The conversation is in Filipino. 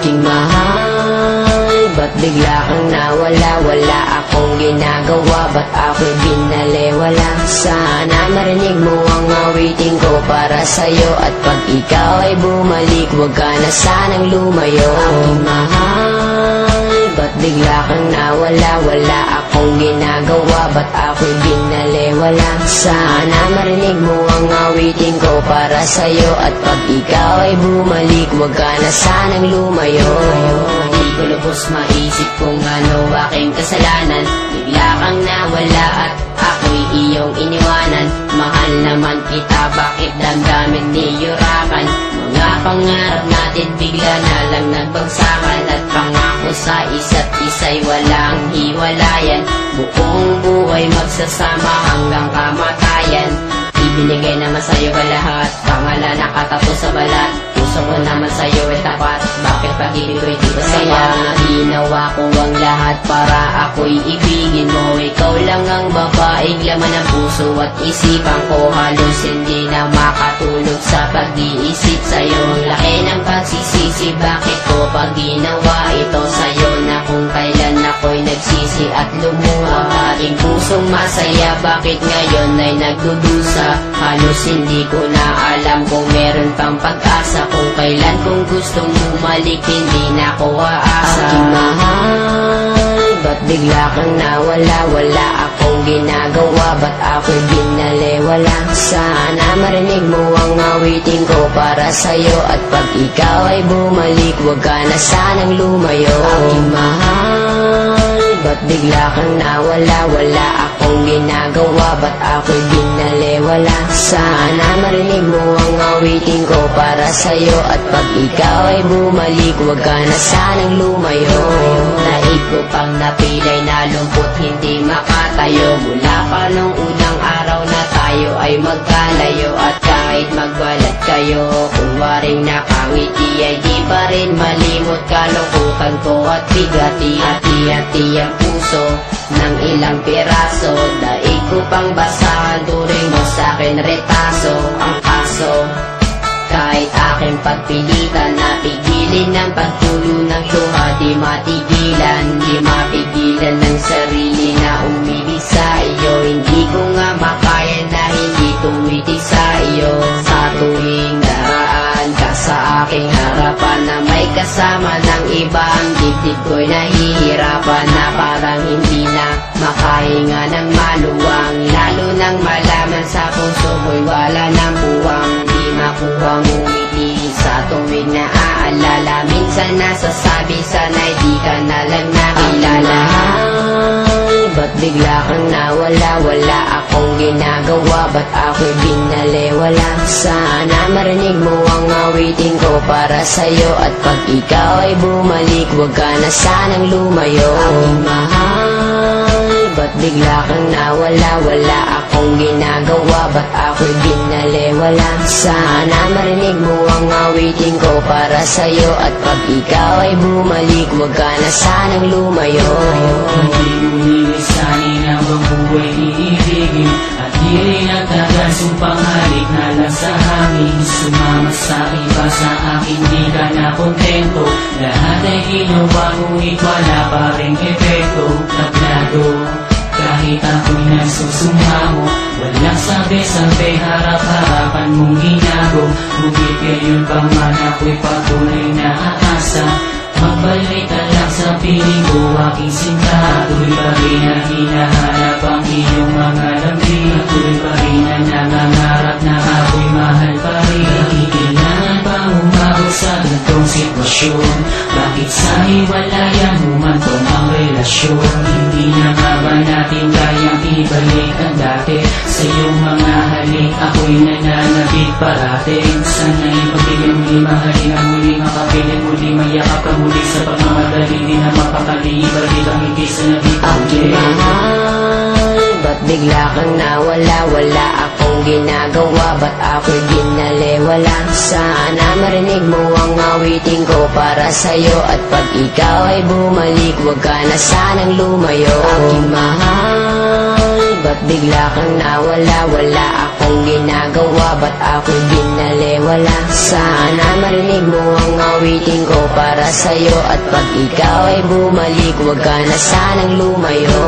Aking mahal, ba't bigla kang nawala? Wala akong ginagawa, ba't ako'y binalewala? Sana marinig mo ang awitin ko para sa'yo, at pag ikaw ay bumalik, huwag ka na sanang lumayo. Aking mahal, ba't bigla kang nawala? Wala akong ginagawa, ba't ako'y binalewala? Sana marinig mo ang awitin ko para sa'yo, at pag ikaw ay bumalik, huwag ka na sanang lumayo. Hindi ko lubos maisip kung ano aking kasalanan, bigla kang nawala at ako'y iyong iniwanan. Mahal naman kita, bakit damdamin niyurakan? Mga pangarap natin bigla na lang nagbagsakan, at pangako sa isa't isa'y walang hiwalayan. Buong buhay magsasama hanggang kamatayan. Ibinigay naman sa'yo ba lahat? Pangalan nakatato sa balat. Puso ko naman sa'yo ay tapat, bakit pag-ibig ko'y di ba saya? Ginawa ko ang lahat para ako'y ibigin mo. Ikaw lang ang babaeng laman ng puso at isipan ko. Halos hindi na makatulog sa pag-iisip sa'yo. Ang laki ng pagsisisi, bakit ko pag ginawa ito sa'yo? Na kung kailan ako'y nagsisi at lumuha. Aking pusong masaya, bakit ngayon ay nagdudusa? Halos hindi ko na alam kung meron pang pag-asa. Kung kailan kung gustong bumalik, hindi na ako aasa. Aking mahal, ba't bigla kang nawala? Wala akong ginagawa, ba't ako'y binalewala? Sana marinig mo ang awitin ko para sa'yo, at pag ikaw ay bumalik, huwag ka na sanang lumayo. Aking mahal, ba't bigla kang nawala? Wala akong ginagawa, ba't ako'y binalewala? Sana marinig mo ang awitin ko para sa'yo, at pag ikaw ay bumalik, huwag ka na sanang lumayo. Naib ko pang napilay na lumpot, hindi makatayo. Mula pa nung unang araw na tayo ay magkalayo, at kahit magbalat kayo, kung waring nakangiti ay di pa rin malimot. Kalungkutan ko at bigati, hati-hati ang puso ng ilang piraso. Daig ko pang basahan, turing mo sa'kin retaso. Ang kaso, kahit aking pagpilitan, napigilin ng pagtulo ng luha. Di matigilan, di mapigilan ng sarili na umibig sa iyo. Hindi ko nga makaya na hindi tumiti sa iyo. Sa tuwing daraan ka sa aking harapan, na may kasama ng iba, ang dibdib ko'y nahihirapan. Na parang hindi na makahinga ng maluwang, lalo nang malaman sa puso ko'y wala ng buwang. Di makuhang umiti sa tuwing naaalala. Minsan nasasabi, sana'y di ka na lang nakilala. Ba't bigla kang nawala? Wala akong ginagawa, ba't ako'y binalewala? Sana marinig mo ang awitin ko para sa'yo, at pag ikaw ay bumalik, huwag ka na sanang lumayo. Aking mahal, ba't bigla kang nawala? Wala akong ginagawa, ba't ako'y binalewala? Sana marinig mo ang awitin ko para sa'yo, at pag ikaw ay bumalik, huwag ka na sanang lumayo. Hindi mo nilisanin ang buhay iibigin, at di rin nagkagasumpang halik na lang sa hangin. Sumama sa iba, sa akin di ka na kontento. Lahat ay ginawa, ngunit wala pa rin epekto. Tablado, kahit ako'y nagsusumamo, walang sabi-sabi, harap-harapan mong ginago. Ngunit ngayon pa man ako'y patuloy na aasa. Magbalik ka lang sa piling ko, aking sinta. Tuloy pa rin na hinahanap ang iyong mga lambing. Tuloy pa rin na nangangarap na ako'y mahal pa rin. Kailangan pa umabot sa ganitong sitwasyon? Bakit sa hiwalayan humantong ang relasyon? Hindi na nga ba natin kayang ibalik ang dati? Sa iyong mga halik ako'y nananabik parating. Sana'y pagbigyan muli, mahalin ang muli, makapilit muli, mayakap ka muli. Sa pagmamadali, di na mapakali, ibalik ang ngiti sa nabipuli. Aking mahal, ba't bigla kang nawala? Wala akong ginagawa, ba't ako'y binalewala? Sana marinig mo ang awitin ko para sa'yo, at pag ikaw ay bumalik, huwag ka na sanang lumayo. Aking mahal, ba't bigla kang nawala? Wala akong ginagawa, ba't ako'y binalewala? Sana marinig mo ang awitin ko para sa'yo, at pag ikaw ay bumalik, huwag ka na sanang lumayo.